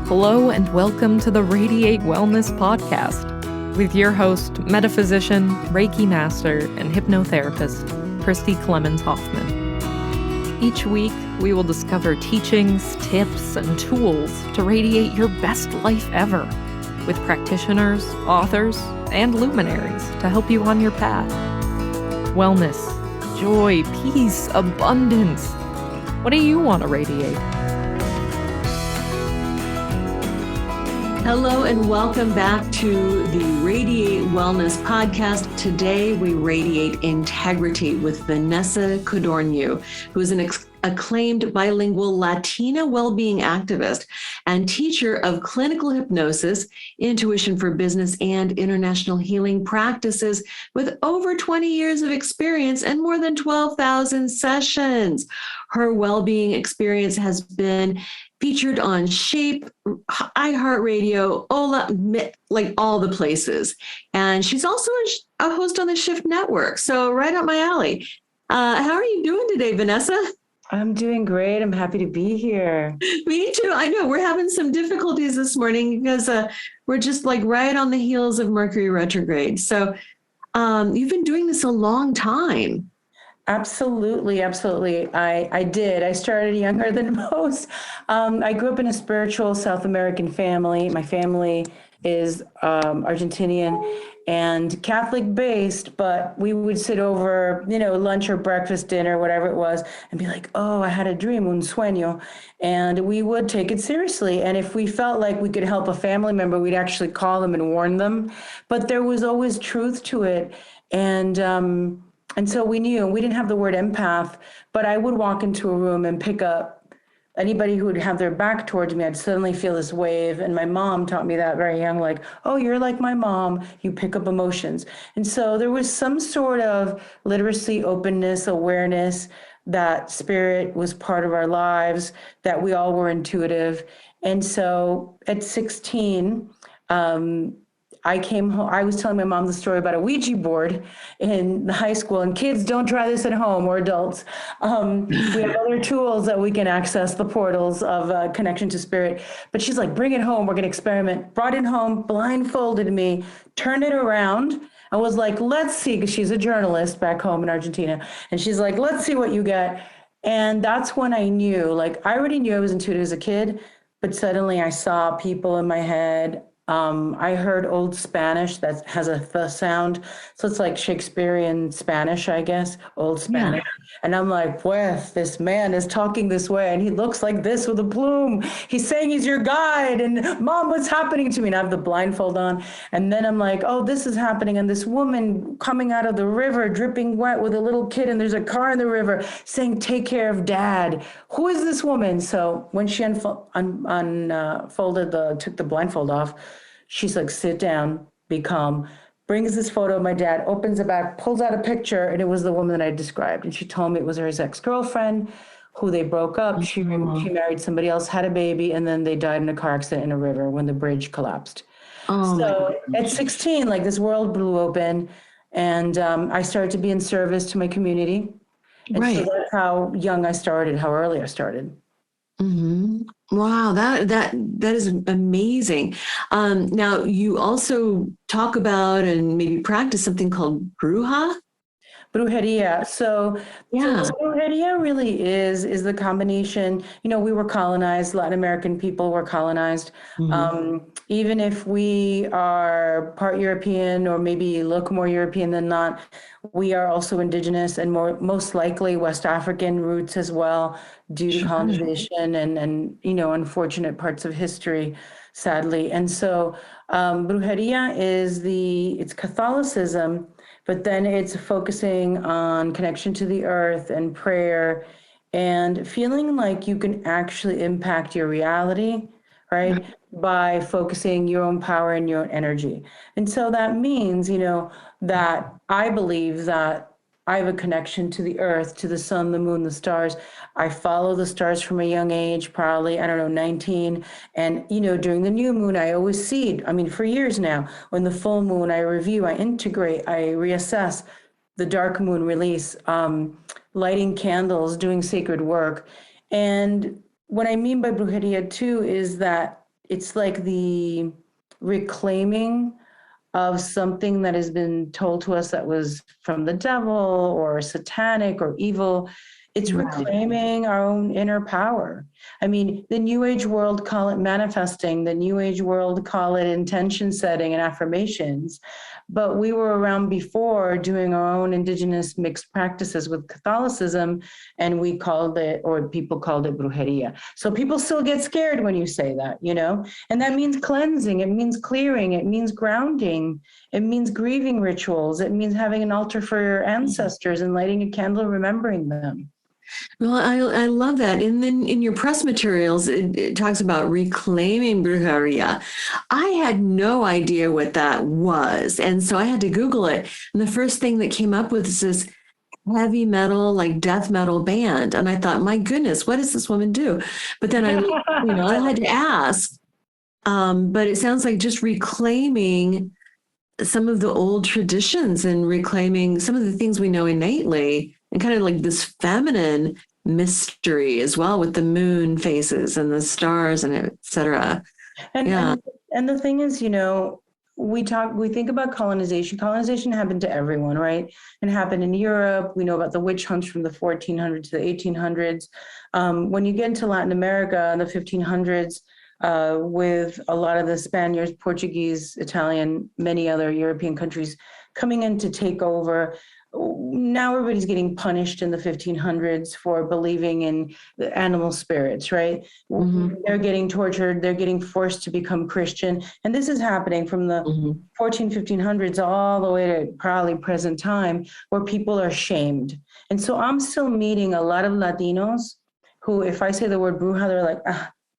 Hello and welcome to the Radiate Wellness Podcast with your host, metaphysician, Reiki master, and hypnotherapist, Christy Clemens Hoffman. Each week, we will discover teachings, tips, and tools to radiate your best life ever with practitioners, authors, and luminaries to help you on your path. Wellness, joy, peace, abundance. What do you want to radiate? Hello and welcome back to the Radiate Wellness Podcast. Today we radiate integrity with Vanessa Codorniu, who is an acclaimed bilingual Latina well-being activist and teacher of clinical hypnosis, intuition for business, and international healing practices with over 20 years of experience and more than 12,000 sessions. Her well-being experience has been featured on Shape, iHeartRadio, Ola, like all the places. And she's also a host on the Shift Network. So right up my alley. How are you doing today, Vanessa? I'm doing great. I'm happy to be here. Me too. I know we're having some difficulties this morning because we're just like right on the heels of Mercury retrograde. So you've been doing this a long time. Absolutely. I did. I started younger than most. I grew up in a spiritual South American family. My family is Argentinian and Catholic based, but we would sit over, lunch or breakfast, dinner, whatever it was, and be like, oh, I had a dream, un sueño. And we would take it seriously. And if we felt like we could help a family member, we'd actually call them and warn them. But there was always truth to it. And so we knew, we didn't have the word empath, but I would walk into a room and pick up anybody who would have their back towards me. I'd suddenly feel this wave. And my mom taught me that very young, like, oh, you're like my mom, you pick up emotions. And so there was some sort of literacy, openness, awareness that spirit was part of our lives, that we all were intuitive. And so at 16, I came home. I was telling my mom the story about a Ouija board in the high school, and kids, don't try this at home, or adults. We have other tools that we can access the portals of connection to spirit. But she's like, bring it home. We're going to experiment. Brought it home, blindfolded me, turned it around. I was like, let's see, because she's a journalist back home in Argentina. And she's like, let's see what you get. And that's when I knew, like, I already knew I was intuitive as a kid, but suddenly I saw people in my head. I heard old Spanish that has a th sound. So it's like Shakespearean Spanish, I guess, old Spanish. Yeah. And I'm like, pues, this man is talking this way and he looks like this with a plume. He's saying he's your guide. And mom, what's happening to me? And I have the blindfold on. And then I'm like, oh, this is happening. And this woman coming out of the river, dripping wet with a little kid. And there's a car in the river saying, take care of dad. Who is this woman? So when she took the blindfold off, she's like, sit down, be calm, brings this photo of my dad, opens it back, pulls out a picture, and it was the woman that I described. And she told me it was his ex-girlfriend, who they broke up. She married somebody else, had a baby, and then they died in a car accident in a river when the bridge collapsed. So at 16, like, this world blew open, and I started to be in service to my community. And so that's how young I started, how early I started. Mm-hmm. Wow, that is amazing. Now, you also talk about and maybe practice something called Brujeria. So brujeria really is the combination. We were colonized. Latin American people were colonized. Mm-hmm. Even if we are part European or maybe look more European than not, we are also indigenous and most likely West African roots as well, due to colonization and unfortunate parts of history, sadly. And so brujeria it's Catholicism, but then it's focusing on connection to the earth and prayer and feeling like you can actually impact your reality, right? By focusing your own power and your own energy. And so that means, that I believe that I have a connection to the earth, to the sun, the moon, the stars. I follow the stars from a young age, probably, 19. And, during the new moon, I always see, for years now, when the full moon, I review, I integrate, I reassess. The dark moon release, lighting candles, doing sacred work. And what I mean by brujeria too is that it's like the reclaiming of something that has been told to us that was from the devil or satanic or evil. It's reclaiming our own inner power. I mean, the New Age world call it manifesting. The New Age world call it intention setting and affirmations. But we were around before doing our own indigenous mixed practices with Catholicism, and we called it, or people called it brujeria. So people still get scared when you say that, you know? And that means cleansing, it means clearing, it means grounding, it means grieving rituals, it means having an altar for your ancestors and lighting a candle remembering them. Well, I love that. And then in your press materials, it talks about reclaiming brujeria. I had no idea what that was. And so I had to Google it. And the first thing that came up with is this heavy metal, like death metal band. And I thought, my goodness, what does this woman do? But then I had to ask. But it sounds like just reclaiming some of the old traditions and reclaiming some of the things we know innately, and kind of like this feminine mystery as well, with the moon phases and the stars and et cetera. And the thing is, you know, we think about colonization. Colonization happened to everyone, right? And happened in Europe. We know about the witch hunts from the 1400s to the 1800s. When you get into Latin America in the 1500s, with a lot of the Spaniards, Portuguese, Italian, many other European countries coming in to take over. Now everybody's getting punished in the 1500s for believing in the animal spirits, right? Mm-hmm. They're getting tortured. They're getting forced to become Christian. And this is happening from the 1500s all the way to probably present time, where people are shamed. And so I'm still meeting a lot of Latinos who, if I say the word bruja, they're like,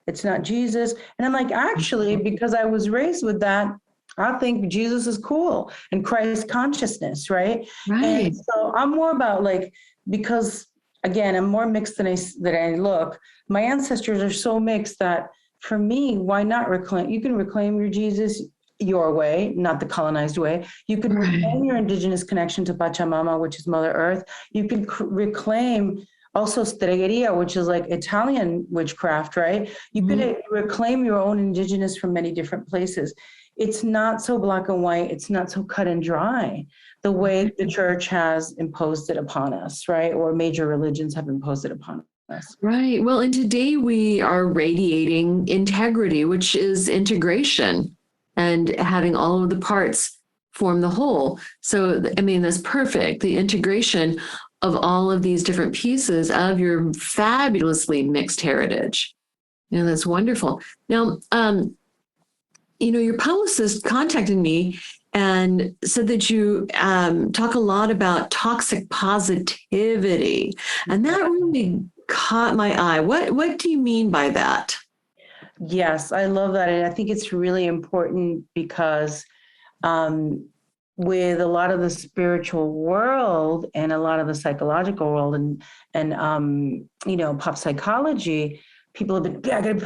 it's not Jesus. And I'm like, actually, because I was raised with that, I think Jesus is cool and Christ consciousness, right? And so I'm more about like, because again, I'm more mixed than I look. My ancestors are so mixed that for me, why not reclaim? You can reclaim your Jesus your way, not the colonized way. You can reclaim your indigenous connection to Pachamama, which is Mother Earth. You can reclaim also stregeria, which is like Italian witchcraft, right? You can reclaim your own indigenous from many different places. It's not so black and white. It's not so cut and dry the way the church has imposed it upon us, right? Or major religions have imposed it upon us. Right. Well, and today we are radiating integrity, which is integration and having all of the parts form the whole. So, I mean, that's perfect. The integration of all of these different pieces of your fabulously mixed heritage. You know, that's wonderful. Now, you know, your publicist contacted me and said that you talk a lot about toxic positivity. And that really caught my eye. What do you mean by that? Yes, I love that. And I think it's really important because with a lot of the spiritual world and a lot of the psychological world and you know, pop psychology, people have been, gotta be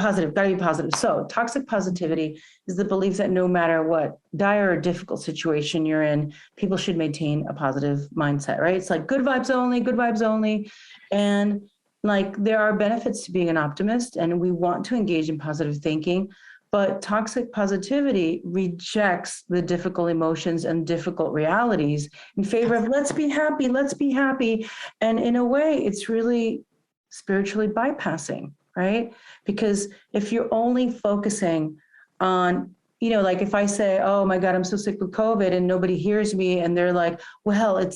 positive. So toxic positivity is the belief that no matter what dire or difficult situation you're in, people should maintain a positive mindset, right? It's like good vibes only. And like there are benefits to being an optimist, and we want to engage in positive thinking, but toxic positivity rejects the difficult emotions and difficult realities in favor of let's be happy. And in a way, it's really spiritually bypassing, right? Because if you're only focusing on, you know, like if I say, oh my God, I'm so sick with COVID and nobody hears me, and they're like, well,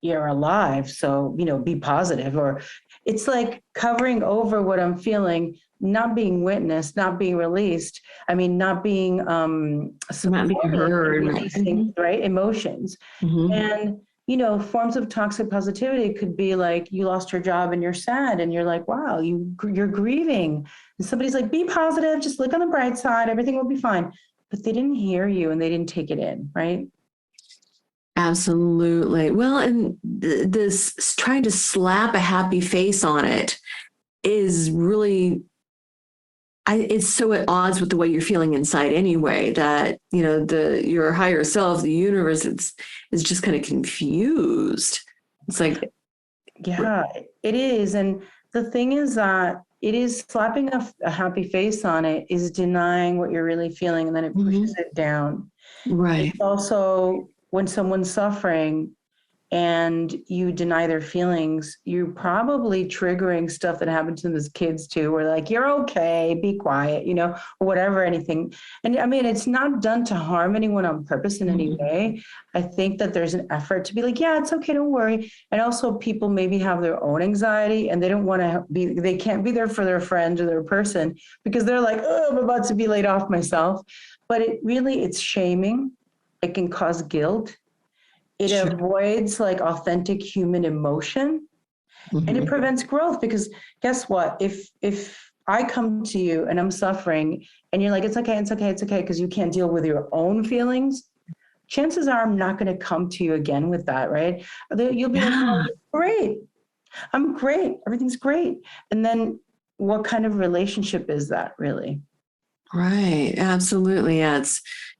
you're alive, so, you know, be positive. Or it's like covering over what I'm feeling, not being witnessed, not being released. I mean, not being heard, right? Emotions. And, you know, forms of toxic positivity could be like you lost your job and you're sad and you're like, wow, you're grieving. And somebody's like, be positive, just look on the bright side, everything will be fine. But they didn't hear you and they didn't take it in, right? Absolutely. Well, and this trying to slap a happy face on it is really, it's so at odds with the way you're feeling inside anyway, that, you know, your higher self, the universe, is just kind of confused. It's like, yeah, it is. And the thing is that it is slapping a happy face on it is denying what you're really feeling, and then it pushes it down. Right. It's also when someone's suffering and you deny their feelings, you're probably triggering stuff that happened to them as kids too, where like, you're okay, be quiet, or whatever, anything. And I mean, it's not done to harm anyone on purpose in any way. I think that there's an effort to be like, yeah, it's okay, don't worry. And also people maybe have their own anxiety and they don't want to they can't be there for their friend or their person because they're like, oh, I'm about to be laid off myself. But it's shaming. It can cause guilt. It avoids like authentic human emotion, and it prevents growth, because guess what? If I come to you and I'm suffering and you're like, it's okay, because you can't deal with your own feelings, chances are I'm not going to come to you again with that, right? You'll be like, oh, great. I'm great. Everything's great. And then what kind of relationship is that really? Right. Absolutely. Yeah.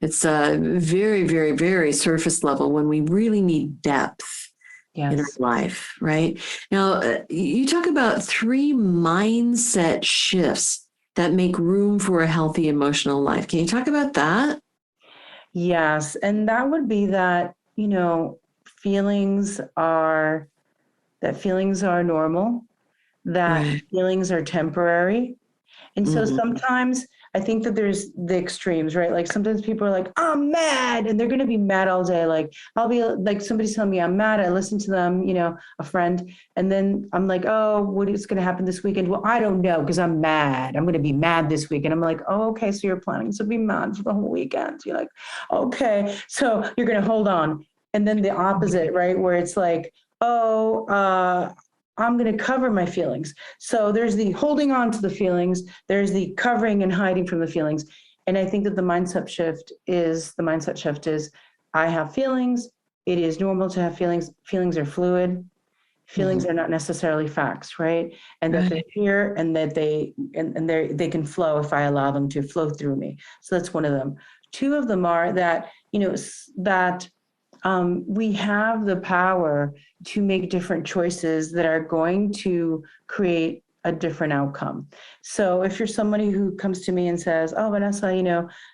It's a very, very, very surface level when we really need depth in our life. Right. Now, you talk about 3 mindset shifts that make room for a healthy emotional life. Can you talk about that? Yes. And that would be that, feelings are normal, that feelings are temporary. And so sometimes I think that there's the extremes, right? Like sometimes people are like, I'm mad, and they're going to be mad all day. Like I'll be like, somebody's telling me I'm mad. I listen to them, a friend. And then I'm like, oh, what is going to happen this weekend? Well, I don't know, because I'm mad. I'm going to be mad this weekend. I'm like, oh, okay. So you're planning to be mad for the whole weekend. You're like, okay. So you're going to hold on. And then the opposite, right? Where it's like, oh, I'm going to cover my feelings. So there's the holding on to the feelings. There's the covering and hiding from the feelings. And I think that the mindset shift is I have feelings. It is normal to have feelings. Feelings are fluid. Feelings are not necessarily facts, right? And that they're here, and that they can flow if I allow them to flow through me. So that's one of them. 2 of them are that, we have the power to make different choices that are going to create a different outcome. So if you're somebody who comes to me and says, oh, Vanessa,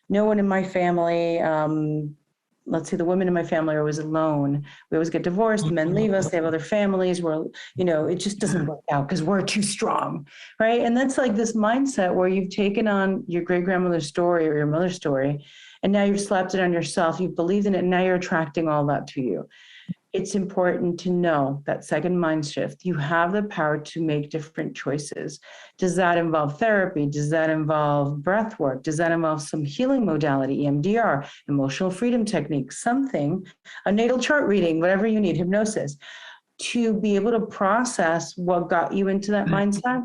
no one in my family, let's say the women in my family are always alone. We always get divorced. The men leave us. They have other families. It just doesn't work out because we're too strong, right? And that's like this mindset where you've taken on your great-grandmother's story or your mother's story, and now you've slapped it on yourself. You've believed in it, and now you're attracting all that to you. It's important to know that second mind shift. You have the power to make different choices. Does that involve therapy? Does that involve breath work? Does that involve some healing modality, EMDR, emotional freedom technique, something, a natal chart reading, whatever you need, hypnosis, to be able to process what got you into that mindset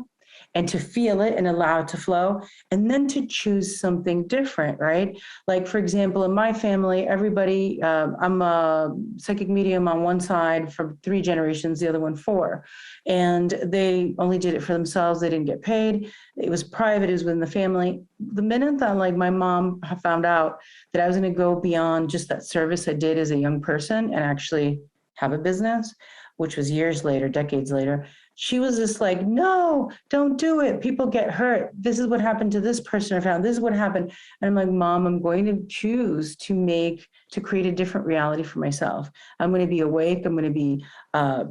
and to feel it and allow it to flow, and then to choose something different, right? Like, for example, in my family, everybody, I'm a psychic medium on one side for 3 generations, the other one 4. And they only did it for themselves. They didn't get paid. It was private. It was within the family. The minute that like my mom found out that I was going to go beyond just that service I did as a young person and actually have a business, which was years later, decades later, she was just like, no, don't do it. People get hurt. This is what happened to this person I found. This is what happened. And I'm like, Mom, I'm going to choose to create a different reality for myself. I'm going to be awake. I'm going to be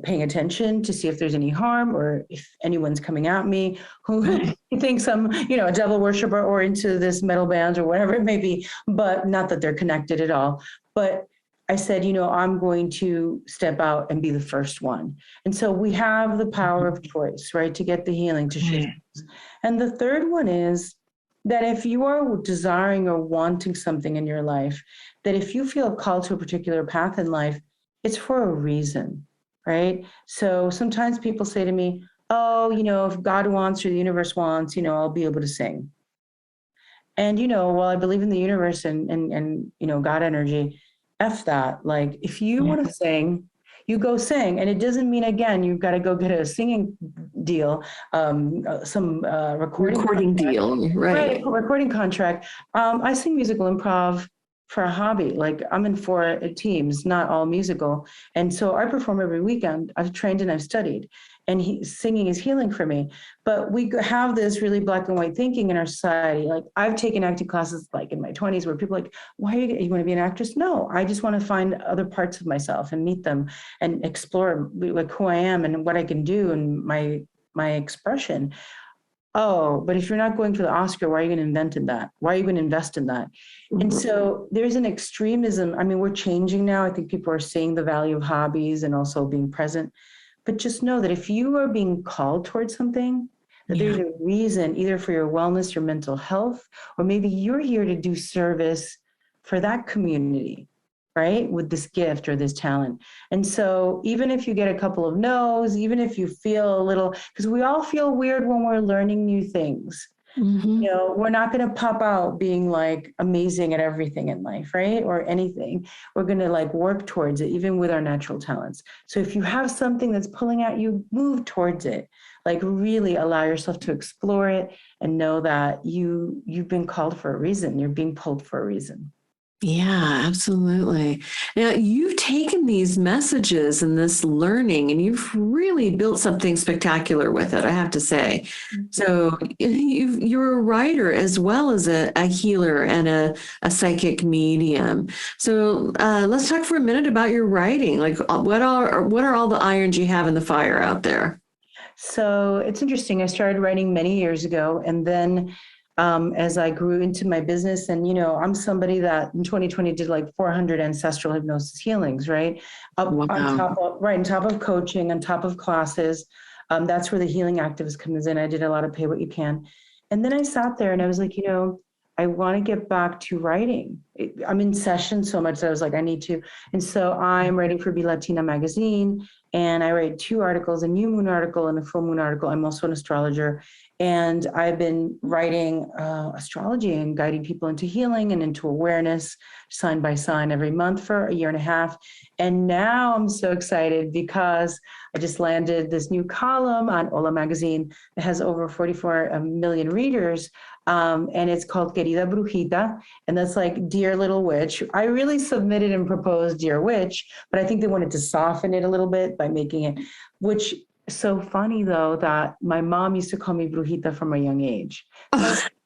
paying attention to see if there's any harm or if anyone's coming at me who thinks I'm, a devil worshiper or into this metal band or whatever it may be, but not that they're connected at all. But I said, I'm going to step out and be the first one. And so we have the power of choice, right, to get the healing, to shift. And the third one is that if you are desiring or wanting something in your life, that if you feel called to a particular path in life, it's for a reason, right? So sometimes people say to me, oh, if God wants or the universe wants, I'll be able to sing. And, while I believe in the universe and God energy, F that. Like, if you want to sing, you go sing. And it doesn't mean, again, you've got to go get a singing deal, some recording deal, right? Recording contract. I sing musical improv for a hobby. Like, I'm in 4 teams, not all musical. And so I perform every weekend. I've trained and I've studied. and singing is healing for me. But we have this really black and white thinking in our society. Like, I've taken acting classes like in my 20s where people are like, why are you want to be an actress? No, I just want to find other parts of myself and meet them and explore like who I am and what I can do and my expression. Oh, but if you're not going for the Oscar, why are you going to invent in that? Why are you going to invest in that? And so there's an extremism. I mean, we're changing now. I think people are seeing the value of hobbies and also being present. But just know that if you are being called towards something, that there's a reason, either for your wellness, your mental health, or maybe you're here to do service for that community, right? With this gift or this talent. And so even if you get a couple of no's, even if you feel a little, because we all feel weird when we're learning new things. You know, we're not going to pop out being like amazing at everything in life, right? Or anything. We're going to like work towards it, even with our natural talents. So if you have something that's pulling at you, move towards it. Like really allow yourself to explore it and know that you've been called for a reason. You're being pulled for a reason. Yeah, absolutely. Now, you've taken these messages and this learning, and you've really built something spectacular with it, I have to say. So you're a writer as well as a healer and a psychic medium. So let's talk for a minute about your writing. Like, what are all the irons you have in the fire out there? So it's interesting. I started writing many years ago, and then as I grew into my business, and I'm somebody that in 2020 did like 400 ancestral hypnosis healings, right? On top of coaching, on top of classes. That's where the healing activist comes in. I did a lot of pay what you can, and then I sat there and I was like, I want to get back to writing. I'm in session so much that I was like, I need to. And so I'm writing for Be Latina magazine, and I write 2 articles, a new moon article and a full moon article. I'm also an astrologer. And I've been writing astrology and guiding people into healing and into awareness, sign by sign, every month for a year and a half. And now I'm so excited because I just landed this new column on Hola magazine that has over 44 million readers. And it's called Querida Brujita. And that's like Dear Little Witch. I really submitted and proposed Dear Witch, but I think they wanted to soften it a little bit by making it, which so funny though, that my mom used to call me Brujita from a young age.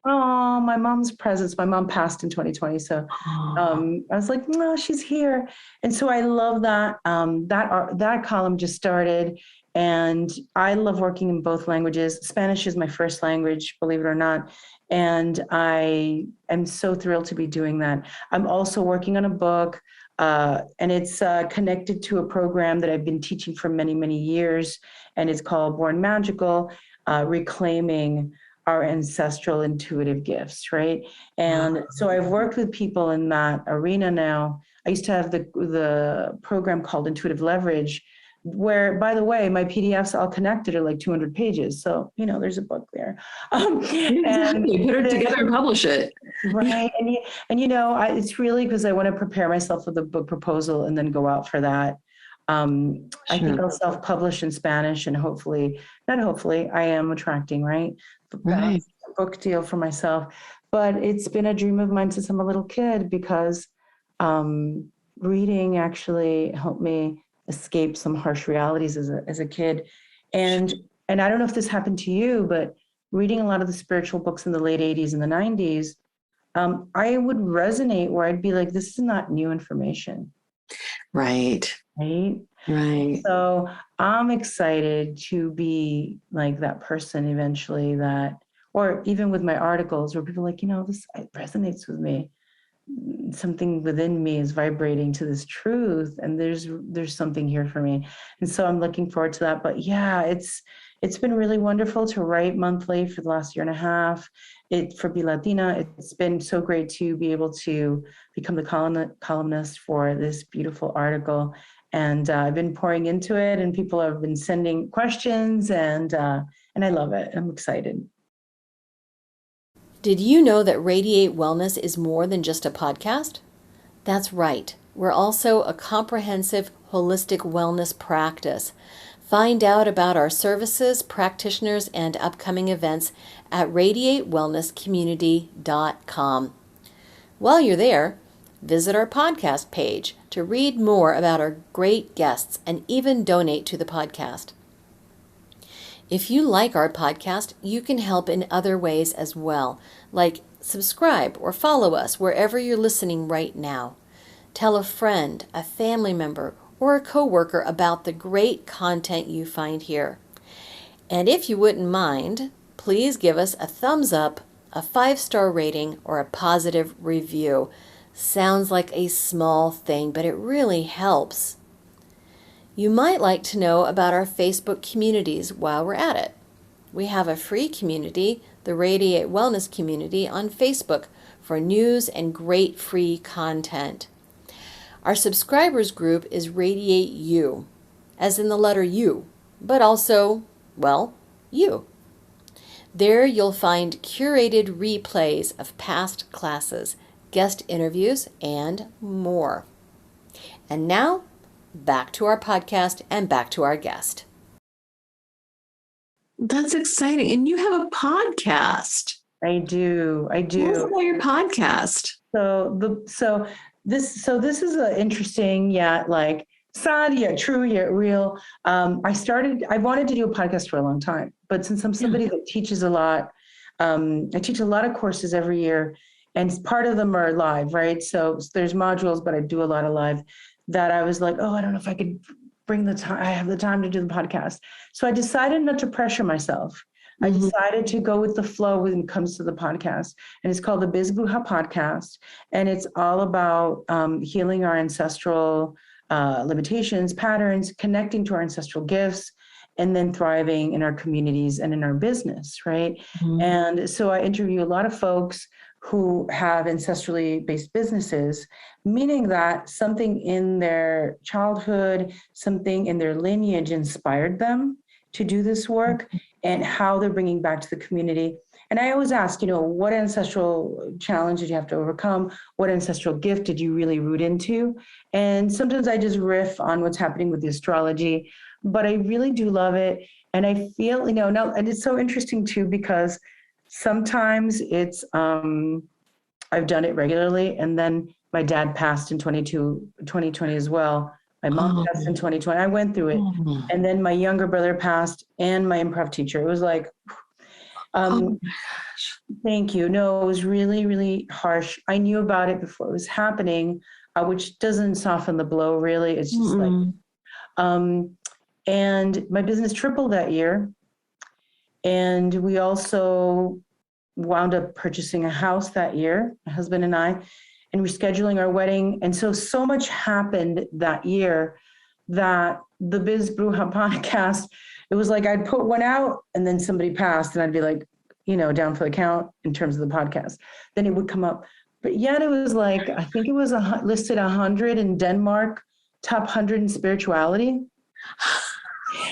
Oh, my mom's presence. My mom passed in 2020. So I was like, no, she's here. And so I love that. That column just started. And I love working in both languages. Spanish is my first language, believe it or not. And I am so thrilled to be doing that. I'm also working on a book. And it's connected to a program that I've been teaching for many, many years. And it's called Born Magical, Reclaiming Our Ancestral Intuitive Gifts, right? And so I've worked with people in that arena now. I used to have the program called Intuitive Leverage, where, by the way, my PDFs all connected are like 200 pages. So, there's a book there. Exactly. Put it together and publish it. Right. It's really because I want to prepare myself with a book proposal and then go out for that. I think I'll self-publish in Spanish and not hopefully, I am attracting, right? A book deal for myself. But it's been a dream of mine since I'm a little kid because reading actually helped me escape some harsh realities as a kid. And I don't know if this happened to you, but reading a lot of the spiritual books in the late 80s and the 90s, I would resonate where I'd be like, this is not new information. Right. So I'm excited to be like that person eventually or even with my articles where people are like, this resonates with me. Something within me is vibrating to this truth, and there's something here for me. And so I'm looking forward to that. But yeah, it's been really wonderful to write monthly for the last year and a half. For Be Latina, it's been so great to be able to become the columnist for this beautiful article. And I've been pouring into it, and people have been sending questions, and I love it. I'm excited. Did you know that Radiate Wellness is more than just a podcast? That's right. We're also a comprehensive, holistic wellness practice. Find out about our services, practitioners, and upcoming events at radiatewellnesscommunity.com. While you're there, visit our podcast page to read more about our great guests and even donate to the podcast. If you like our podcast, you can help in other ways as well, like subscribe or follow us wherever you're listening right now. Tell a friend, a family member, or a coworker about the great content you find here. And if you wouldn't mind, please give us a thumbs up, a 5-star rating, or a positive review. Sounds like a small thing, but it really helps. You might like to know about our Facebook communities while we're at it. We have a free community, the Radiate Wellness community, on Facebook for news and great free content. Our subscribers group is Radiate You, as in the letter U, but also, well, you. There you'll find curated replays of past classes, guest interviews, and more. And now, back to our podcast and back to our guest. That's exciting. And you have a podcast. I do. Tell us about your podcast. So this is an interesting, yet like sad, yet true, yet real. I wanted to do a podcast for a long time, but since I'm somebody that teaches a lot, I teach a lot of courses every year, and part of them are live, right? So there's modules, but I do a lot of live, that I was like, oh, I don't know if I could bring the time, I have the time to do the podcast. So I decided not to pressure myself. I decided to go with the flow when it comes to the podcast. And it's called the Biz Bruja Podcast. And it's all about healing our ancestral limitations, patterns, connecting to our ancestral gifts, and then thriving in our communities and in our business, right? And so I interview a lot of folks who have ancestrally based businesses, meaning that something in their childhood, something in their lineage inspired them to do this work, and how they're bringing back to the community. And I always ask, what ancestral challenge did you have to overcome? What ancestral gift did you really root into? And sometimes I just riff on what's happening with the astrology, but I really do love it. And I feel, now, and it's so interesting too, because sometimes it's, I've done it regularly. And then my dad passed in 2020 as well. My mom passed in 2020. I went through it. And then my younger brother passed, and my improv teacher. It was like, thank you. No, it was really, really harsh. I knew about it before it was happening, which doesn't soften the blow, really. It's just like, and my business tripled that year. And we also wound up purchasing a house that year, my husband and I, and rescheduling our wedding. And so much happened that year that the Biz Bruja podcast, it was like I'd put one out and then somebody passed and I'd be like, down for the count in terms of the podcast. Then it would come up. But yet it was like, I think it was listed 100 in Denmark, top 100 in spirituality.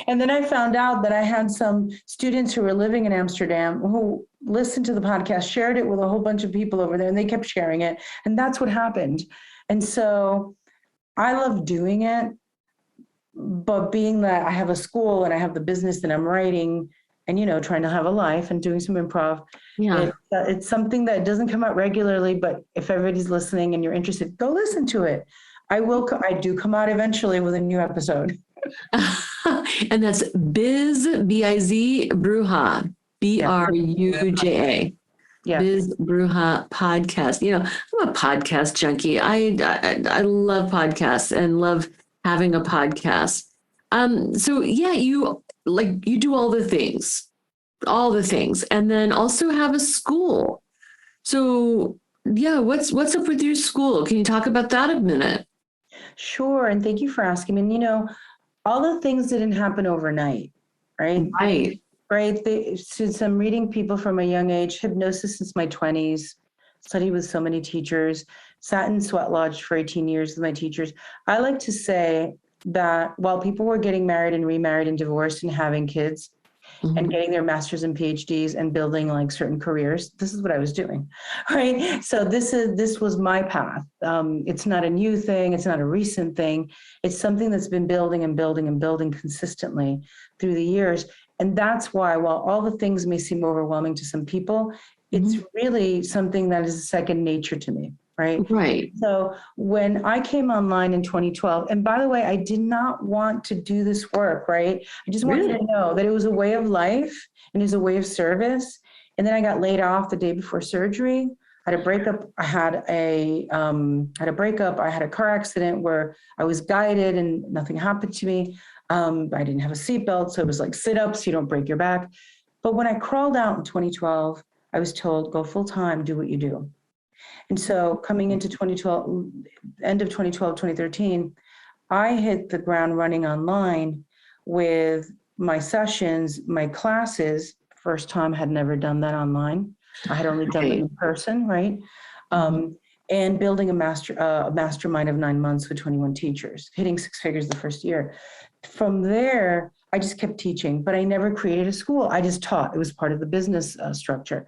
And then I found out that I had some students who were living in Amsterdam who listened to the podcast, shared it with a whole bunch of people over there, and they kept sharing it. And that's what happened. And so I love doing it, but being that I have a school and I have the business and I'm writing and, trying to have a life and doing some improv, it's something that doesn't come out regularly, but if everybody's listening and you're interested, go listen to it. I do come out eventually with a new episode. And that's Biz, B-I-Z, Bruja, B-R-U-J-A. Yeah. Biz Bruja Podcast. I'm a podcast junkie. I love podcasts and love having a podcast. So yeah, you do all the things, and then also have a school. So yeah, what's up with your school? Can you talk about that a minute? Sure. And thank you for asking. And all the things didn't happen overnight, right? Right. Since I'm reading people from a young age, hypnosis since my 20s, studied with so many teachers, sat in sweat lodge for 18 years with my teachers. I like to say that while people were getting married and remarried and divorced and having kids and getting their masters and PhDs and building like certain careers, this is what I was doing, right? So this was my path. It's not a new thing. It's not a recent thing. It's something that's been building and building and building consistently through the years. And that's why, while all the things may seem overwhelming to some people, it's really something that is second nature to me. right? Right. So when I came online in 2012, and by the way, I did not want to do this work, right? I just wanted Really? to know that it was a way of life and it was a way of service. And then I got laid off the day before surgery. I had a breakup. I had a breakup. I had a car accident where I was guided and nothing happened to me. I didn't have a seatbelt, so it was like sit-ups. You don't break your back. But when I crawled out in 2012, I was told, go full time, do what you do. And so coming into 2012, end of 2012, 2013, I hit the ground running online with my sessions, my classes. First time, had never done that online. I had only done them in person, right? And building a mastermind of 9 months with 21 teachers, hitting 6 figures the first year. From there, I just kept teaching, but I never created a school. I just taught. It was part of the business structure.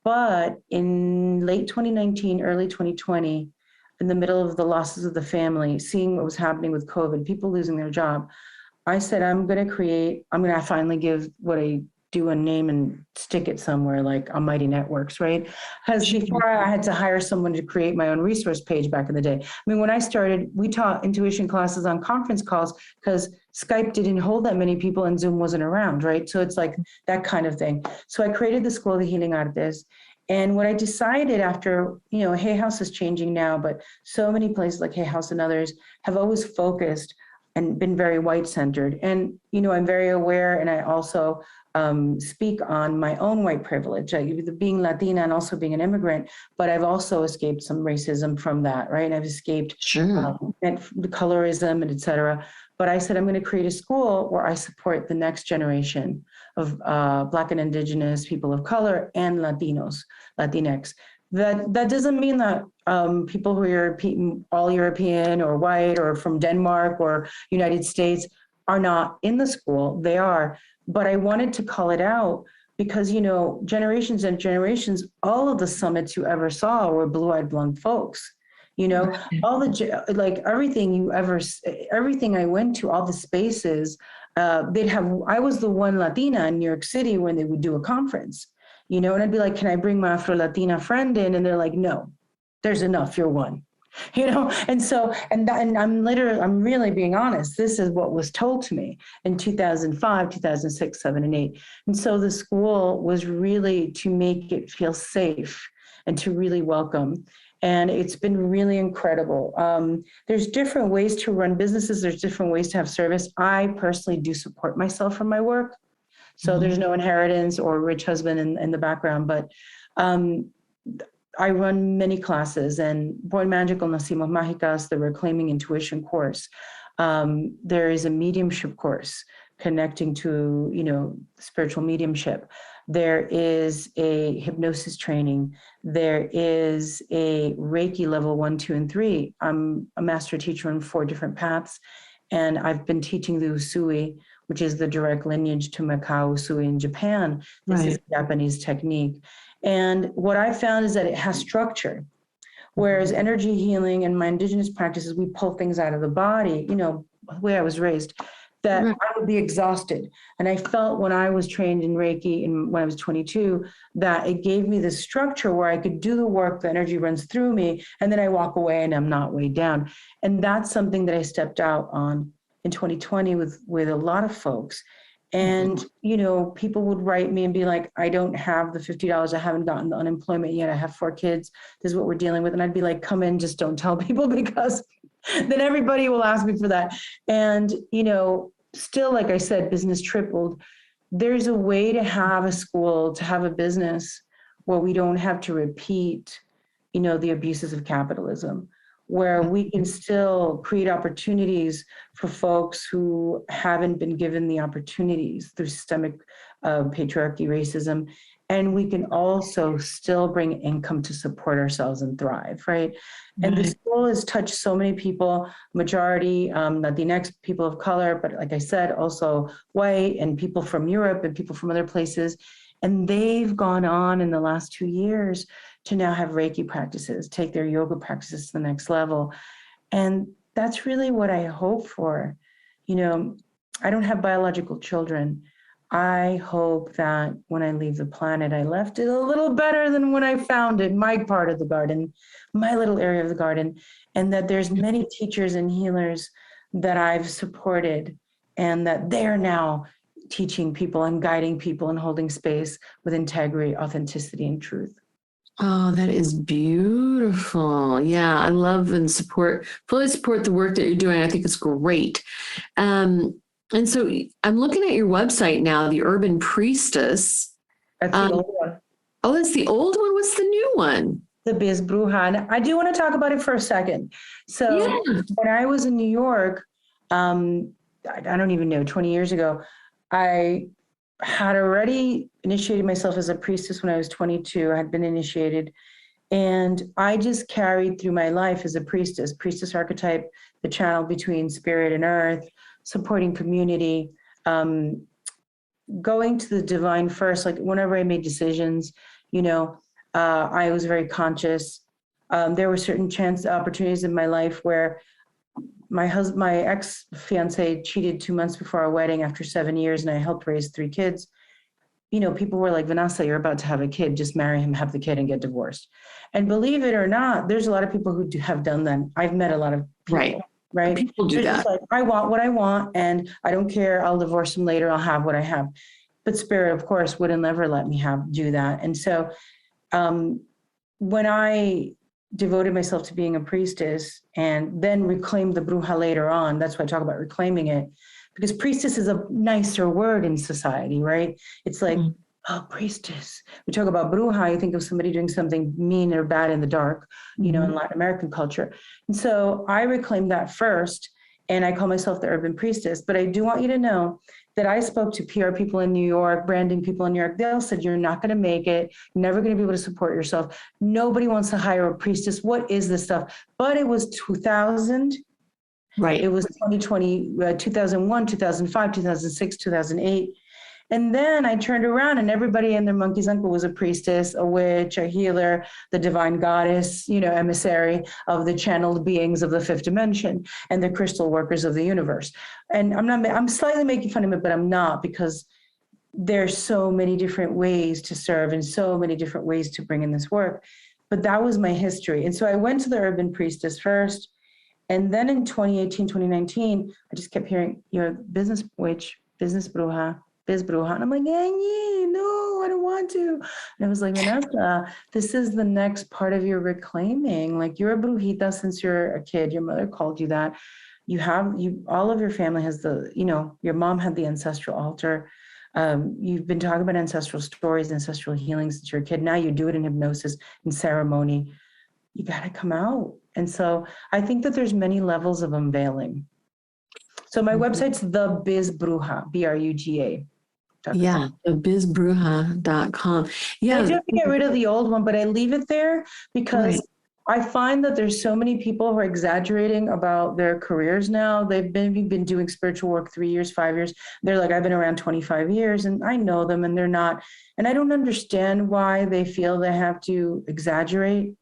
But in late 2019, early 2020, in the middle of the losses of the family, seeing what was happening with COVID, people losing their job, I said, I'm going to finally give what I do a name and stick it somewhere like Almighty Networks, right? Because before I had to hire someone to create my own resource page back in the day. I mean, when I started, we taught intuition classes on conference calls because Skype didn't hold that many people and Zoom wasn't around, right? So it's like that kind of thing. So I created the School of Healing Artes. And what I decided after, Hay House is changing now, but so many places like Hay House and others have always focused and been very white-centered. And, I'm very aware, and I also speak on my own white privilege, being Latina and also being an immigrant, but I've also escaped some racism from that, right? And I've escaped the colorism and et cetera. But I said, I'm going to create a school where I support the next generation of Black and Indigenous people of color and Latinos, Latinx. That doesn't mean that people who are all European or white or from Denmark or United States are not in the school. They are. But I wanted to call it out because, generations and generations, all of the summits you ever saw were blue-eyed blonde folks. All the, like everything I went to, all the spaces, I was the one Latina in New York City when they would do a conference, and I'd be like, can I bring my Afro-Latina friend in? And they're like, no, there's enough, you're one. And so, and I'm really being honest. This is what was told to me in 2005, 2006, 7, and 8. And so the school was really to make it feel safe and to really welcome. And it's been really incredible. There's different ways to run businesses. There's different ways to have service. I personally do support myself from my work. So there's no inheritance or rich husband in the background, but I run many classes, and Born Magical, Nacimos Mágicas, the Reclaiming Intuition course. There is a mediumship course connecting to, spiritual mediumship. There is a hypnosis training. There is a Reiki level 1, 2, and 3. I'm a master teacher in 4 different paths, and I've been teaching the Usui, which is the direct lineage to Makao Usui in Japan. This is a Japanese technique. And what I found is that it has structure, whereas energy healing and my indigenous practices, we pull things out of the body, the way I was raised, that I would be exhausted. And I felt when I was trained in Reiki when I was 22, that it gave me this structure where I could do the work, the energy runs through me, and then I walk away and I'm not weighed down. And that's something that I stepped out on in 2020 with a lot of folks. And, people would write me and be like, I don't have the $50. I haven't gotten the unemployment yet. I have 4 kids. This is what we're dealing with. And I'd be like, come in, just don't tell people, because then everybody will ask me for that. And, still, like I said, business tripled. There's a way to have a school, to have a business where we don't have to repeat, the abuses of capitalism, where we can still create opportunities for folks who haven't been given the opportunities through systemic patriarchy, racism, and we can also still bring income to support ourselves and thrive, right? And the school has touched so many people, majority Latinx, people of color, but like I said, also white and people from Europe and people from other places. And they've gone on in the last 2 years to now have Reiki practices, take their yoga practices to the next level. And that's really what I hope for. I don't have biological children. I hope that when I leave the planet, I left it a little better than when I found it, my part of the garden, my little area of the garden, and that there's many teachers and healers that I've supported and that they're now teaching people and guiding people and holding space with integrity, authenticity, and truth. Oh, that is beautiful. Yeah, I love and fully support the work that you're doing. I think it's great. And so I'm looking at your website now, the Urban Priestess. That's the old one. Oh, that's the old one. What's the new one? The Biz Bruja. And I do want to talk about it for a second. So when I was in New York, I don't even know, 20 years ago, I had already initiated myself as a priestess when I was 22. I had been initiated. And I just carried through my life as a priestess archetype, the channel between spirit and earth, supporting community, going to the divine first. Like whenever I made decisions, I was very conscious. There were certain opportunities in my life where my ex-fiance cheated 2 months before our wedding after 7 years, and I helped raise 3 kids. People were like, Vanessa, you're about to have a kid, just marry him, have the kid, and get divorced. And believe it or not, there's a lot of people who have done that. I've met a lot of people. Right. People do that. Just like, I want what I want, and I don't care. I'll divorce him later. I'll have what I have. But spirit, of course, wouldn't ever let me do that. And so when I devoted myself to being a priestess and then reclaimed the bruja later on, that's why I talk about reclaiming it, because priestess is a nicer word in society, right? It's like, oh, priestess. We talk about bruja, you think of somebody doing something mean or bad in the dark, in Latin American culture. And so I reclaimed that first, and I call myself the Urban Priestess. But I do want you to know that I spoke to PR people in New York, branding people in New York. They all said, you're not going to make it. You're never going to be able to support yourself. Nobody wants to hire a priestess. What is this stuff? But it was 2000. Right. It was 2020, 2001, 2005, 2006, 2008. And then I turned around and everybody and their monkey's uncle was a priestess, a witch, a healer, the divine goddess, emissary of the channeled beings of the fifth dimension and the crystal workers of the universe. And I'm slightly making fun of it, but I'm not, because there's so many different ways to serve and so many different ways to bring in this work. But that was my history. And so I went to the Urban Priestess first. And then in 2018, 2019, I just kept hearing, you're a business witch, business bruja, Biz Bruja. And I'm like, no, I don't want to. And I was like, Vanessa, this is the next part of your reclaiming. Like, you're a brujita since you're a kid. Your mother called you that. All of your family has your mom had the ancestral altar. You've been talking about ancestral stories, ancestral healings since you're a kid. Now you do it in hypnosis, in ceremony. You got to come out. And so I think that there's many levels of unveiling. So my website's The Biz Bruja, BRUGA. Yeah, bizbruja.com. Yeah. I do have to get rid of the old one, but I leave it there because I find that there's so many people who are exaggerating about their careers now. They've been doing spiritual work 3 years, 5 years. They're like, I've been around 25 years and I know them, and they're not. And I don't understand why they feel they have to exaggerate.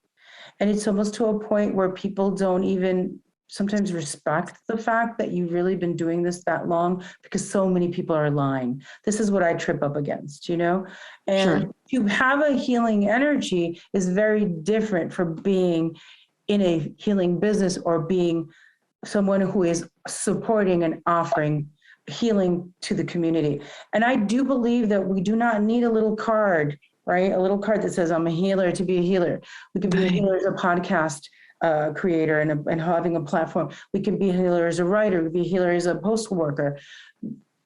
And it's almost to a point where people don't even sometimes respect the fact that you've really been doing this that long, because so many people are lying. This is what I trip up against, And to have a healing energy is very different from being in a healing business or being someone who is supporting and offering healing to the community. And I do believe that we do not need a little card, right? A little card that says I'm a healer to be a healer. We can be a healer as a podcast creator and having a platform. We can be a healer as a writer, we can be a healer as a postal worker.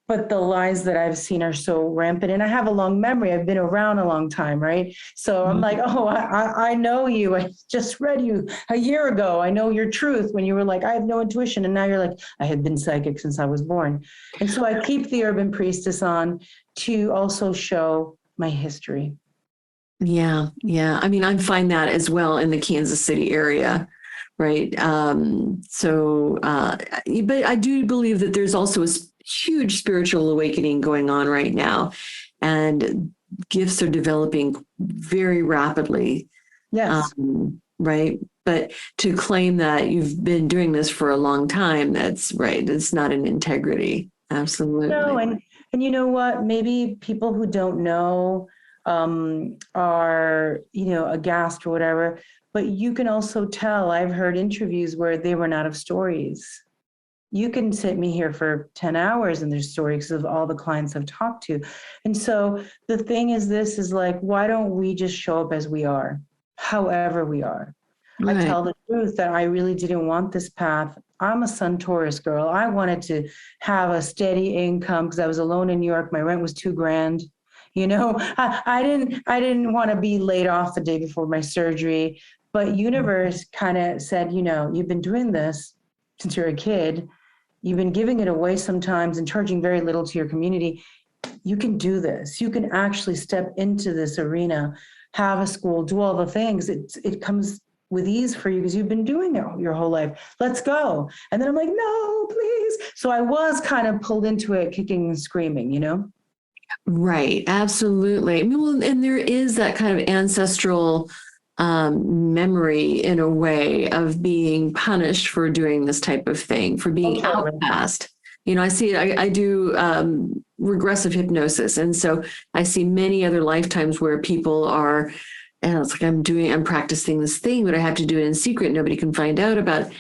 But the lies that I've seen are so rampant. And I have a long memory. I've been around a long time, right? So I'm like, I know you. I just read you a year ago. I know your truth, when you were like, I have no intuition. And now you're like, I had been psychic since I was born. And so I keep the Urban Priestess on to also show my history. Yeah. I mean, I find that as well in the Kansas City area, right? But I do believe that there's also a huge spiritual awakening going on right now, and gifts are developing very rapidly. Yes. Right. But to claim that you've been doing this for a long time, that's right. It's not an integrity. Absolutely. No, And you know what? Maybe people who don't know are, aghast or whatever, but you can also tell. I've heard interviews where they run out of stories. You can sit me here for 10 hours and there's stories of all the clients I've talked to. And so the thing is, this is like, why don't we just show up as we are, however we are? Right. I tell the truth that I really didn't want this path. I'm a Sun Taurus girl. I wanted to have a steady income because I was alone in New York. My rent was $2,000. I didn't want to be laid off the day before my surgery, but universe kind of said, you've been doing this since you're a kid. You've been giving it away sometimes and charging very little to your community. You can do this. You can actually step into this arena, have a school, do all the things. It comes with ease for you because you've been doing it your whole life. Let's go. And then I'm like, no, please. So I was kind of pulled into it, kicking and screaming, Right. Absolutely. I mean, well, and there is that kind of ancestral memory in a way of being punished for doing this type of thing, for being outcast. I see it. I do regressive hypnosis. And so I see many other lifetimes where people are, and it's like, I'm practicing this thing, but I have to do it in secret. Nobody can find out about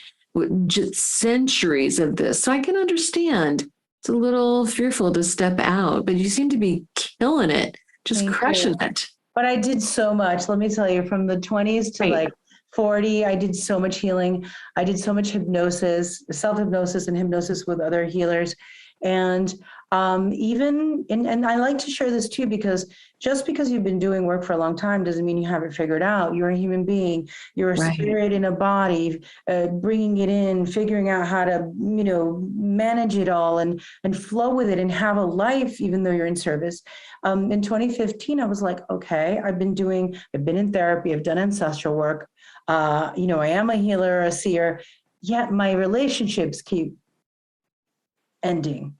just centuries of this. So I can understand. It's a little fearful to step out, but you seem to be killing it, just crushing it. But I did so much. Let me tell you, from the 20s to like 40, I did so much healing. I did so much hypnosis, self-hypnosis and hypnosis with other healers. And and I like to share this too, because just because you've been doing work for a long time doesn't mean you have it figured out. You're a human being. You're a spirit in a body, bringing it in, figuring out how to, manage it all and flow with it and have a life, even though you're in service. In 2015, I was like, okay, I've been in therapy. I've done ancestral work. I am a healer, a seer, yet my relationships keep ending.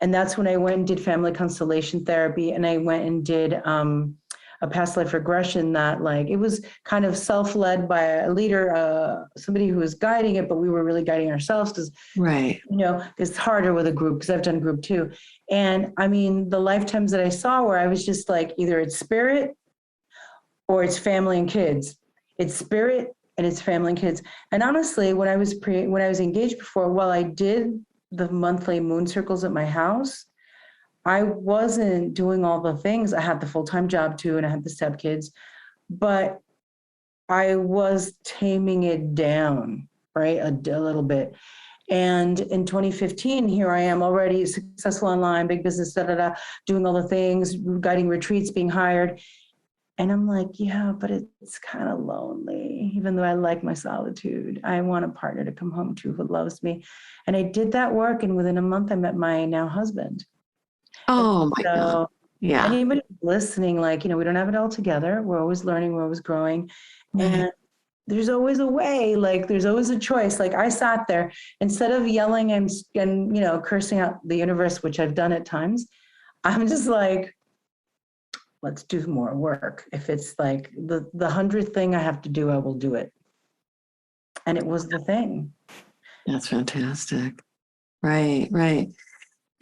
And that's when I went and did family constellation therapy, and I went and did a past life regression that, like, it was kind of self-led by a leader, somebody who was guiding it, but we were really guiding ourselves because, it's harder with a group, because I've done group too. And I mean, the lifetimes that I saw where I was just like, either it's spirit or it's family and kids. It's spirit and it's family and kids. And honestly, when I was engaged before, while I did the monthly moon circles at my house, I wasn't doing all the things. I had the full-time job too, and I had the stepkids, but I was taming it down, right? A little bit. And in 2015, here I am, already successful online, big business, doing all the things, guiding retreats, being hired. And I'm like, yeah, but it's kind of lonely, even though I like my solitude. I want a partner to come home to who loves me. And I did that work, and within a month, I met my now husband. Oh, my God. Yeah. Anybody listening, like, we don't have it all together. We're always learning, we're always growing. And there's always a way, like, there's always a choice. Like, I sat there, instead of yelling and cursing out the universe, which I've done at times, I'm just like, let's do more work. If it's like the 100th thing I have to do, I will do it. And it was the thing. That's fantastic. Right.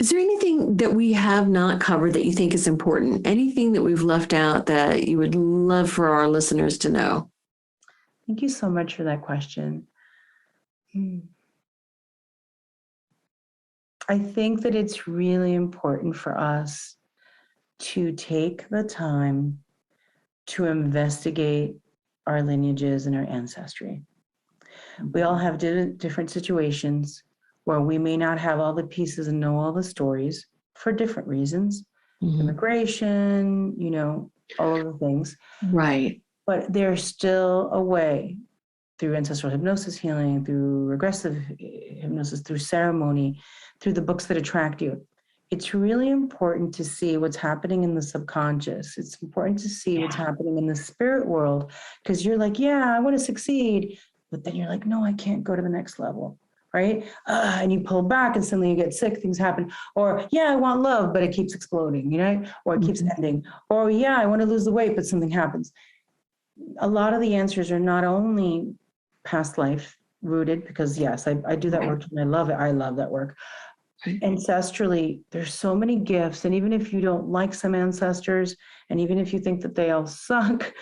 Is there anything that we have not covered that you think is important? Anything that we've left out that you would love for our listeners to know? Thank you so much for that question. I think that it's really important for us to take the time to investigate our lineages and our ancestry. We all have different situations where we may not have all the pieces and know all the stories for different reasons. Immigration, all of the things. Right. But there's still a way, through ancestral hypnosis healing, through regressive hypnosis, through ceremony, through the books that attract you. It's really important to see what's happening in the subconscious. It's important to see what's happening in the spirit world, because you're like, yeah, I want to succeed. But then you're like, no, I can't go to the next level, right? And you pull back and suddenly you get sick, things happen. Or, yeah, I want love, but it keeps exploding, or it keeps ending. Or, yeah, I want to lose the weight, but something happens. A lot of the answers are not only past life rooted, because yes, I do that work and I love it. I love that work. ancestrally, there's so many gifts. And even if you don't like some ancestors, and even if you think that they all suck,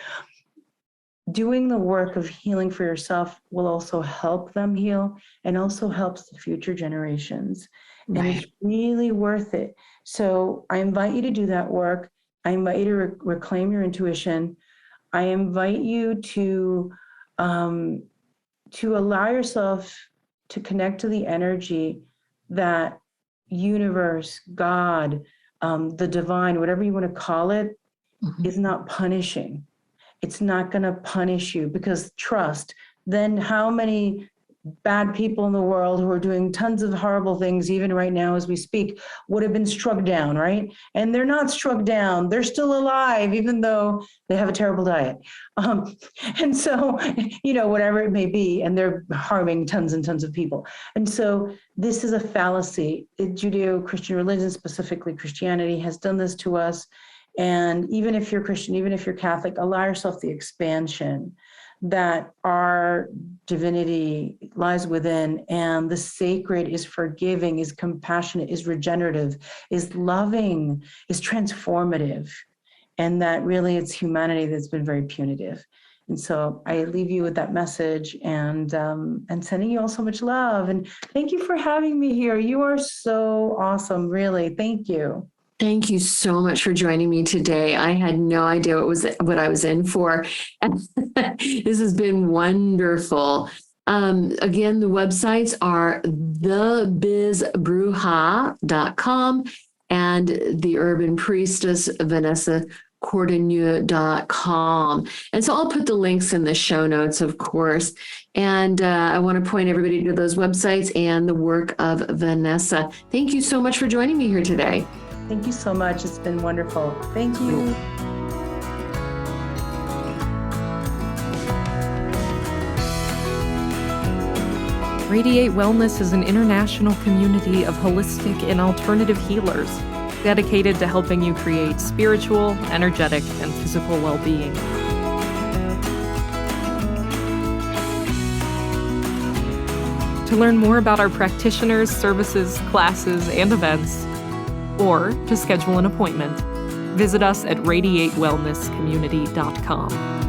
doing the work of healing for yourself will also help them heal and also helps the future generations. Right. And it's really worth it. So I invite you to do that work. I invite you to reclaim your intuition. I invite you to allow yourself to connect to the energy that universe, God, the divine, whatever you want to call it, is not punishing. It's not going to punish you, because trust, then how many bad people in the world who are doing tons of horrible things, even right now as we speak, would have been struck down, right? And they're not struck down. They're still alive, even though they have a terrible diet. And so, whatever it may be, and they're harming tons and tons of people. And so this is a fallacy. Judeo-Christian religion, specifically Christianity, has done this to us. And even if you're Christian, even if you're Catholic, allow yourself the expansion that our divinity lies within, and the sacred is forgiving, is compassionate, is regenerative, is loving, is transformative, and that really it's humanity that's been very punitive. And so I leave you with that message, and sending you all so much love. And thank you for having me here. You are so awesome, really. Thank you. Thank you so much for joining me today. I had no idea what I was in for. This has been wonderful. Again, the websites are thebizbruja.com and the Urban Priestess, Vanessa Codorniu.com. And so I'll put the links in the show notes, of course. And I want to point everybody to those websites and the work of Vanessa. Thank you so much for joining me here today. Thank you so much. It's been wonderful. Thank you. Radiate Wellness is an international community of holistic and alternative healers dedicated to helping you create spiritual, energetic, and physical well-being. To learn more about our practitioners, services, classes, and events, or to schedule an appointment, visit us at radiatewellnesscommunity.com.